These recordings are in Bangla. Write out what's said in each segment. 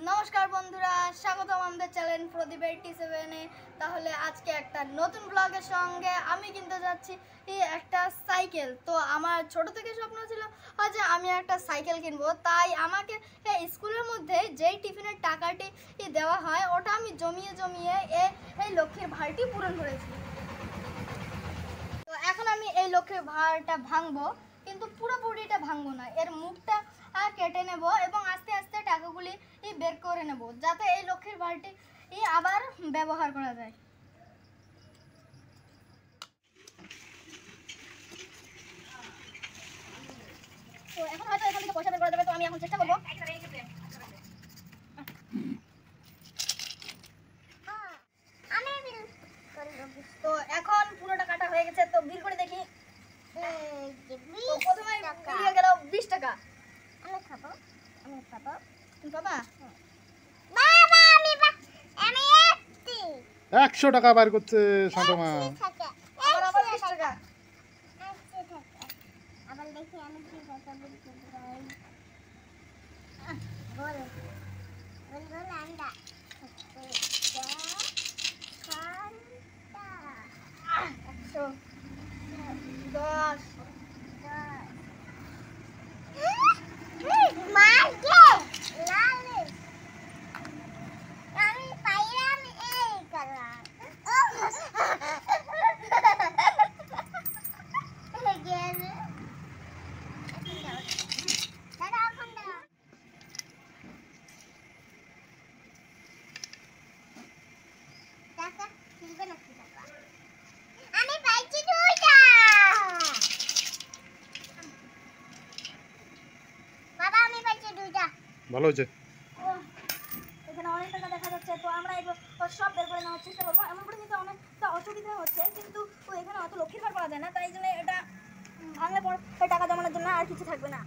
নমস্কার বন্ধুরা, স্বাগতম আমাদের চ্যানেল প্রদীপ 87-এ। তাহলে আজকে একটা নতুন ব্লগের সঙ্গে আমি কিনতে যাচ্ছি একটা সাইকেল। তো আমার ছোট থেকে স্বপ্ন ছিল যে আমি একটা সাইকেল কিনবো, তাই আমাকে স্কুলের মধ্যে যেই টিফিনের টাকাটি দেওয়া হয় ওটা আমি জমিয়ে জমিয়ে এই লক্ষ্মীর ভাড়টি পূরণ করেছি। তো এখন আমি এই লক্ষ্মীর ভাড়টা ভাঙবো, কিন্তু পুরোপুরিটা ভাঙবো না, এর মুখটা কেটে নেব এবং আস্তে আস্তে টাকাগুলি বের করে নেব, যাতে এই লক্ষ্মীর ভাড়টি আবার ব্যবহার করা যায়। তো এখন হয়তো এখান থেকে পয়সা বের করা যাবে, তো আমি এখন চেষ্টা করবো। তো এখন পুরো টাকাটা হয়ে গেছে, তো বিল করে দেখি। তো প্রথমে বেরিয়ে গেল 20 টাকা। আমি খাবো। তুমি বাবা 100 টাকা বার করছে শান্তমা। আবার 20 টাকা। আবার দেখি আমি কি কথা বলতে পারি। বল আন্ডা 10 আমি পাইছি 2টা। বাবা আমি পাইছি 2টা। ভালো হয়েছে। এখানে অনেক টাকা দেখা যাচ্ছে, তো আমরা এগুলো সব বের করে নেওয়ার চেষ্টা করবো। এমন করে নিতে অনেকটা অসুবিধা হচ্ছে, কিন্তু এখানে অত লক্ষ্মীর ভাড় করা যায় না, তাই জন্য এটা ভাঙলে পর টাকা জমানোর জন্য আর কিছু থাকবে না।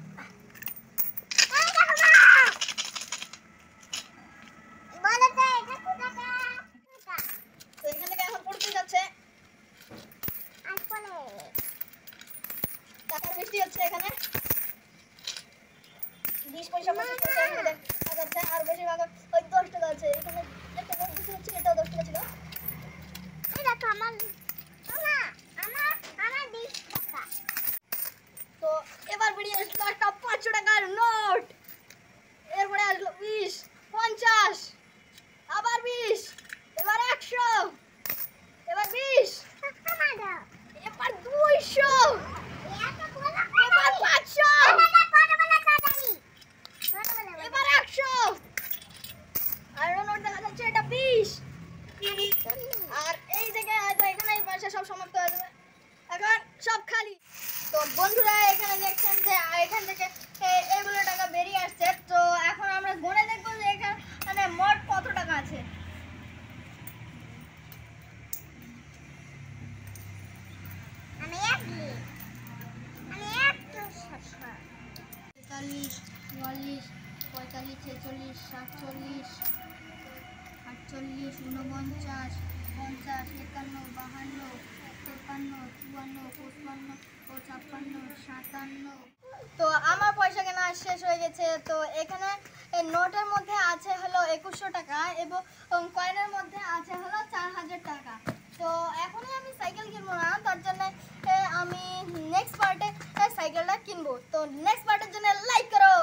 তো এখান থেকে এখন পড়তে যাচ্ছে, টাকার বৃষ্টি হচ্ছে এখানে। 20 পয়সা বসে এখানে দেখা যাচ্ছে, আর বেশিরভাগ ওই 10 টাকা আছে। এখানে একটা নোট বসে হচ্ছে, এটাও 10 টাকা ছিল। তো এবার বেরিয়ে আসলো একটা 500 টাকার নোট, এরপরে আসলো 20, 50, আবার 20, এবার 100, এবার 20, এবার 200, এবার 500, এবার 100, আর নোট দেখা যাচ্ছে এটা 20, আর এই থেকে হয়তো এখানে এই পয়সা সব সমাপ্ত হয়ে যাবে, এখন সব খালি। তো বন্ধুরা এখানে দেখছেন যে এখান থেকে এগুলো টাকা বেরিয়ে আসছে। তো এখন আমরা গুনে দেখবো যে এখানে মোট কত টাকা আছে। আমি 43, 44, 45, 46, 47, 48, 49, 50, 51, 52, 53, 54, 55, 56, 57। তো আমার পয়সা কেনা শেষ হয়ে গেছে। তো এখানে নোটের মধ্যে আছে হলো 2100 টাকা এবং কয়েনের মধ্যে আছে হলো 4000 টাকা। তো এখনই আমি সাইকেল কিনবো না, তার জন্য আমি নেক্সট পার্টে সাইকেলটা কিনবো। তো নেক্সট পার্টের জন্য লাইক করো।